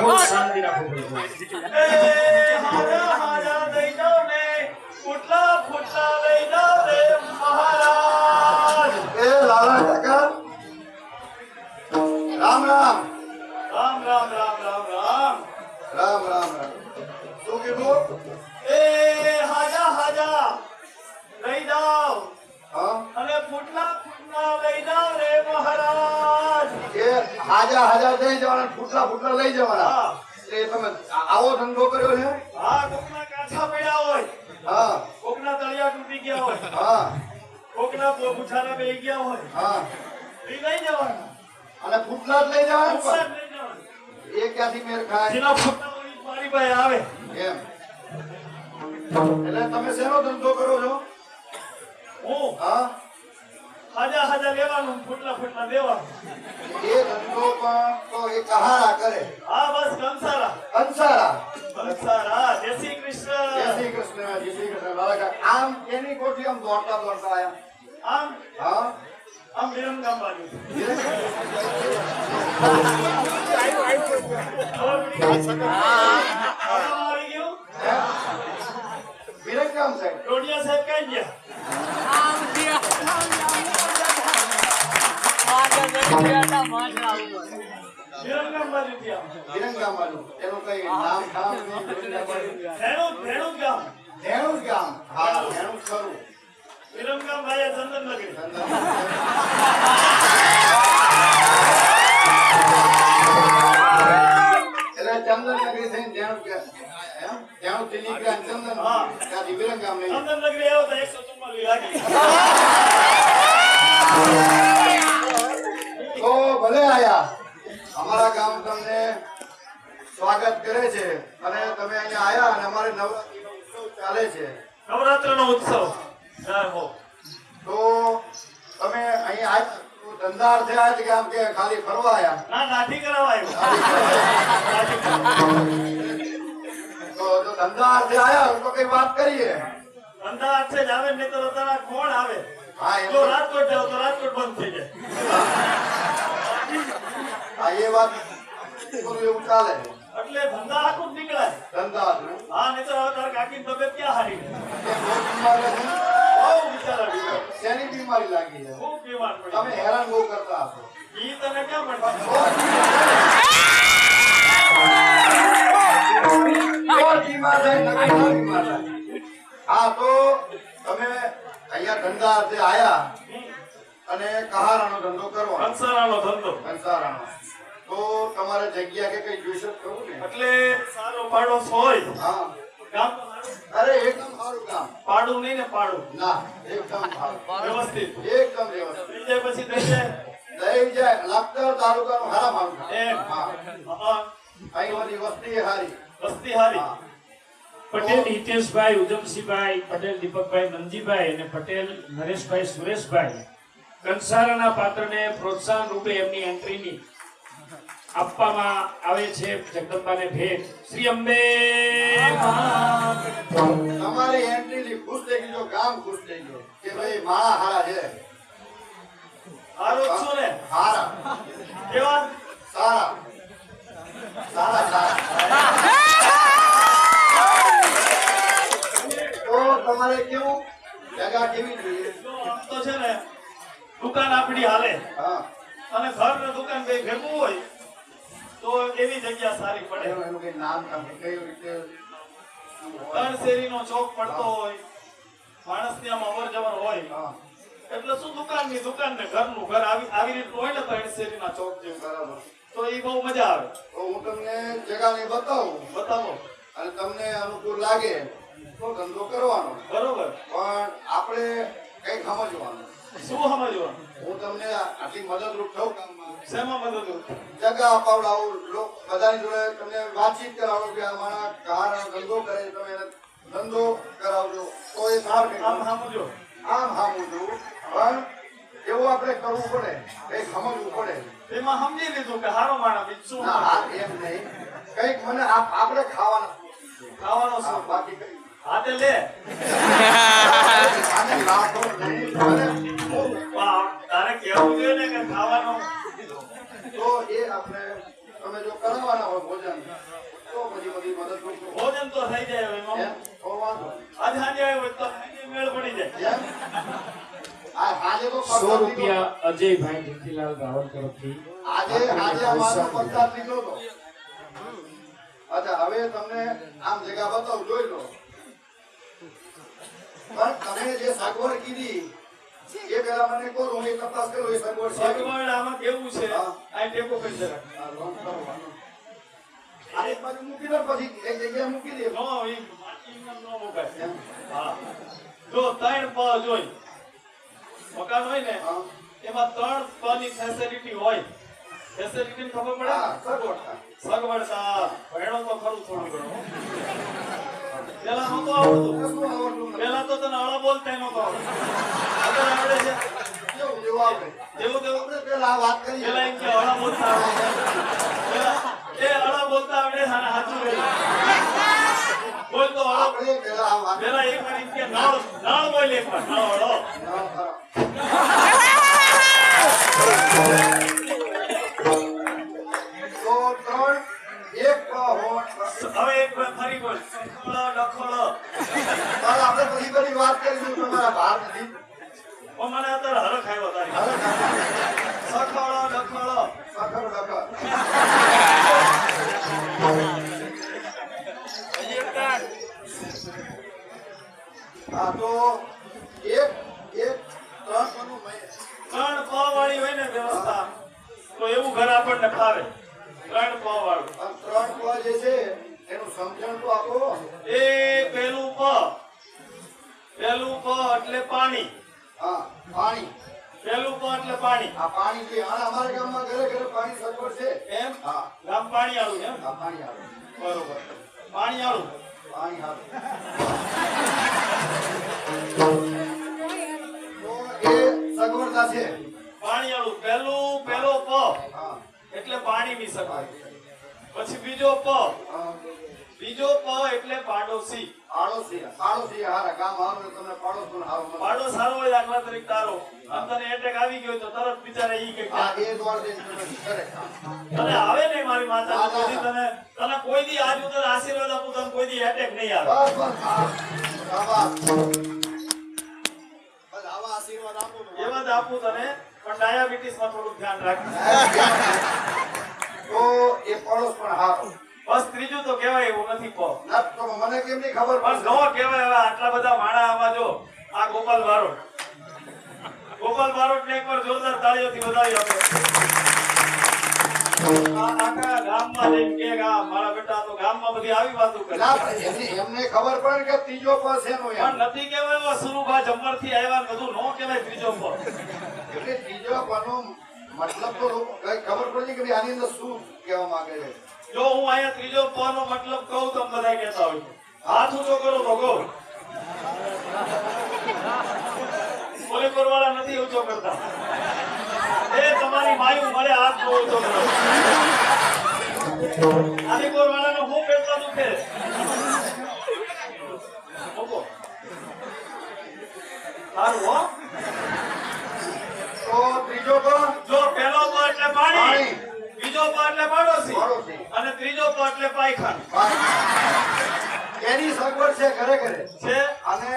બહુ શાંતિ રાખો હારા હારા દઈ દો ને ફૂટલા ફૂટલા લઈ દો રે મહારાજ એ લાલા કાકા રામ રામ રામ રામ રામ રામ રામ રામ રામ રામ શું કીધું એ હાજા હાજા લઈ જાઓ હા અને ફૂટલા ફૂટલા લઈ જાઓ રે મહારાજ એ હાજા હાજા દઈ જવાના ફૂટલા ફૂટલા લઈ જવાના હા એટલે તમે આવો ધંધો કર્યો છે હા કોકના કાંઠા પડ્યા હોય હા કોકના તળિયા તૂટી ગયા હોય હા કોકના પૂછાના બેહી ગયા હોય હા એ લઈ જવાના અને ફૂટલા જ લઈ જવાના ફૂટલા પણ જ લઈ જવાના એ ક્યાંથી મેર ખાય જેના ફૂટલા હોય ઈ મારી પાસે આવે એમ એટલે તમે શેનો ધંધો કરો છો હું હા હાજા હાજા લેવાનું ફૂટલા ફૂટલા દેવાનું એ ધંધો પણ તો એ કહારા કરે હા બસ કંસારા અંસારા કંસારા જય શ્રી જય કૃષ્ણ શ્રી કૃષ્ણ જય શ્રી કૃષ્ણ લાલા કાકા આમ એની કોઠી આમ દોડતા દોડતા આયા આમ હા આમ વિરમગામ બાજુ આવી ગયું વિરંગામ સાહેબ ટોડિયા સાહેબ કઈ ગયા વિરમગામ બાજુ ગયા વિરંગામ બાજુ એનું કઈ નામ ખામ નહીં વિરંગામ બાજુ ધેણું ગામ ધેણું જ ગામ હા ધેણું જ ખરું વિરમગામ ભાઈ ચંદનનગરી એટલે ચંદનનગરી થઈને ધેણું કે ધેણું થી નીકળ્યા ચંદન હા. ત્યાંથી વિરંગામ લઈ ચંદનનગરી આવ્યો તો 144 લાગી તો ભલે આયા અમારા ગામ તમને સ્વાગત કરે છે અને તમે અહીંયા આયા અને અમારે નવરાત્રીનો ઉત્સવ ચાલે છે નવરાત્રનો ઉત્સવ જય હો તો તમે અહીંયા આયા તો ધંધાર્થે આયા કે આમ કે ખાલી ફરવા આયા ના નાઠી કરાવવા આવ્યો તો ધંધાર્થે આયા તો કઈ વાત કરીએ ધંધા હાથે જ આવે નહીં તો તારા કોણ આવે હા એમ જો રાજકોટ જાવ તો રાજકોટ બંધ થઈ જાય હા એ વાત થોડું એવું ચાલે એટલે ધંધા આખું જ નીકળાય ધંધાર્થ હા નહીં તો હવે તારા કાકીની તબિયત ક્યાં હારી બહુ બિચારા બીમાર. શેની બીમારી લાગી છે ખૂબ બીમાર તમે પડી હેરાન બહુ કરતા હશો ઈ તને ક્યાં મળતા બીમાર થાય નકર ન બીમાર થાય. હા તો તમે અહીંયા ધંધાર્થે આયા અને કહારાનો ધંધો કરવાનો કંસારાનો ધંધો કંસારાનો તો તમારે જગ્યા કે કઈ જોઈશે તો ખરું ને એટલે સારો પાડોશ હોય હા ગામ તો સારું. અરે એકદમ સારું કામ પાડું નહીં ને પાડું ના એકદમ સારું વ્યવસ્થિત એકદમ વ્યવસ્થિત થઈ જાય પછી થઈ જાય લઈ જાય લખતર તાલુકાનું હારા મારું એમ હા હા, અહીં બધી વસ્તી હારી વસ્તી હારી હા પટેલ હિતેશભાઈ ઉધમસિંહભાઈ પટેલ દીપકભાઈ નંદજીભાઈ અને પટેલ નરેશભાઈ સુરેશભાઈ કંસારાના પાત્રને પ્રોત્સાહન રૂપે એમની એન્ટ્રીની આપવામાં આવે છે જગદંબાને ભેટ શ્રી અંબે તમારી એન્ટ્રી થી ખુશ થઈ ગયો ગામ ખુશ થઈ ગયો કે ભાઈ માળા હારા છે હારો જ છો ને હારા કેવા સારા સારા સારા તો તમારે કેવું જગા કેવી જોઈએ જો આમ તો છે ને દુકાન આપણી હાલે હા અને ઘર ને દુકાન બે ભેગું હોય તો એવી જગ્યા સારી પડે એનું કઈ નામ તમે કઈ રીતે ત્રણ શેરીનો ચોક પડતો હોય માણસની આમ અવર જવર હોય હા એટલે શું દુકાનની દુકાન ને ઘરનું ઘર આવી રીતનું હોય ને ત્રણ શેરીના ચોક જેવું બરાબર તો એ બહુ મજા આવે તો હું તમને જગાને બતાવું બતાવો અને તમને અનુકૂળ લાગે તો ધંધો કરવાનો બરોબર પણ આપણે કઈ સમજવાનું શું સમજવાનું હું તમને આટલી મદદરૂપ થઉં કામમાં શેમાં મદદ જગા અપાવડાવું બધાની જોડે તમને વાતચીત કરાવો કે અમારા કહારાનો ધંધો કરે છે, તમે એને ધંધો કરાવજો તો એ સારું આમ સમજો આમ હામું છું પણ એવું આપણે કરવું પડે કઈ સમજવું પડે એમાં સમજી લીધું કે હારો માણસ બીજું શું ના હા એમ નહીં કઈક મને આપણે ખાવાના ખાવાનો હા, શું બાકી કઈ હાથે લે આને લાભો નહીં મને તારે કેવું જોઈએ ને કે ખાવાનો તો એ આપણે તમે જો કરાવવાના હોય ભોજન તો પછી બધી મદદ કરજો. ભોજન તો થઈ જાય હવે મામા. એમ? તો વાંધો. આજે સાંજે આવ્યો હોય તો સાંજે મેળ પડી જાય. એમ? આજે તો 100 રૂપિયા અજયભાઈ જીતીલાલ રાવલ તરફથી આજે અમારો પચાસ લીધો તો. અચ્છા હવે તમને આમ જગ્યા બતાવું જોઈ લો. પણ તમે જે સગવડ કીધી એ પેલા મને કહો હું એ તપાસ કરું એ સગવડ છે કે? સગવડ આમાં કેવું છે હા. આ ટેકો કરી જરા. આ લોન કરવાનો. આ એક બાજુ મૂકી દો પછી એક જગ્યાએ મૂકી દે. નો એ માટીમાં નો મુકાય. એમ? હા જો 3 પ જોઈ મકાન હોય ને હા. એમાં 3 પ ની ફેસિલિટી હોય. ફેસિલિટી ખબર પડે હા, સગવડ. સગવડતા ભણો તો ખરું થોડું ઘણું પેલા નહોતું આવડતું કશું આવડતું નથી. પેલા તો તને અળા બોલતા નહોતો આવડતું અત્યારે આવડે છે જેવું જેવું આવડે. જેવું તેવું આપણે પેલા આ વાત કરી. પેલા એમ કે અળા બોલતા આવડે પેલા એ અળા બોલતા આવડે અને સાચું રહે બોલ તો અળા આપણે પેલા આ વાત પેલા એક વાર એમ કે નળ નળ બોલ એક વાર નળ અળો ના કરો. તો ત્રણ એક હોટ. હવે એક વાર ફરી બોલ સખોળો ડખોળો ચાલ આપણે પછી બધી વાત કરીશું તમારા ભાર નથી. ઓ મને અત્યારે હરખ આવ્યો તારી હવે સખોળો ડખોળો સખર ડખર. હા તો એક એક ત્રણ કોનું મેં 3 પ વાળી હોય ને વ્યવસ્થા તો એવું ઘર આપણને ફાવે 3 પ વાળું આ ત્રણ પ જે છે એનું સમજણ તો આપો. એ પહેલું પ એટલે પાણી હા પાણી. પહેલું પ એટલે પાણી આ પાણી જે અમારા ગામમાં ઘરે ઘરે પાણી સગવડ છે. એમ હા ગામ પાણી આવું એમ આ પાણી આવે. બરોબર પાણી આવું પાણી આવે. તો એ સગવડતા છે. પાણી આવું પહેલો પ હા એટલે પાણીની સગવડ પછી બીજો પ હા. એટલે પાડોશી આડોશી હારા ગામ હારું ને તમને પાડોશનું હારું મળે. પાડોશ સારો હોય દાખલા તરીકે તારો આમ તને એટેક આવી ગયો તો તરત બિચારા ઈ કે આ એ દ્વાર દઈને તમે કરે કામ. તને આવે નહીં મારી માતા કોઈ દી તને કોઈ દી આજ હું તને આશીર્વાદ આપું તને કોઈ દી એટેક નહીં આવે બસ બસ હા. શાબાશ. બસ આવા આશીર્વાદ આપો ને. એવા જ આપું તને પણ ડાયાબિટીસ માં થોડું ધ્યાન રાખ તો એ પડોશ પણ હારો. બસ ત્રીજું તો કહેવાય એવું નથી કહો ના તો મને કેમ નહીં ખબર બસ પડશે? નો કહેવાય હવે આટલા બધા માણા આમાં જો આ ગોપાલ બારોટ ને એકવાર જોરદાર તાળીઓથી વધાવી આપો આ આખા ગામમાં જઈને કે મારા બેટા તો ગામમાં બધી આવી વાતો કરે ના પણ એમને ખબર પડે કે ત્રીજો પદ શેનો એમ. પણ નથી કહેવાય સુરુભા જમરથી આવ્યા ને બધું નો કહેવાય ત્રીજો પદ એટલે ત્રીજો પદનો મતલબ તો કઈ ખબર પડે કે ભાઈ આની અંદર શું કહેવા માંગે છે. જો હું અહીંયા ત્રીજો પ નો મતલબ કહું તો બધા કહેતા હોય હાથ ઊંચો કરો તો કહો કોઈ કરવાળા નથી ઊંચો કરતા એ તમારી માયું મળે હાથ નો ઊંચો કરો આની કોરવાળાનો હું પેટમાં દુખે મૂકો સારું હો તો ત્રીજો પદ જો પહેલો પ એટલે પાણી બીજો પ એટલે પાડોશી પાડોશી. અને ત્રીજો પ એટલે પાયખાનું એની સગવડ છે ઘરે ઘરે છે અને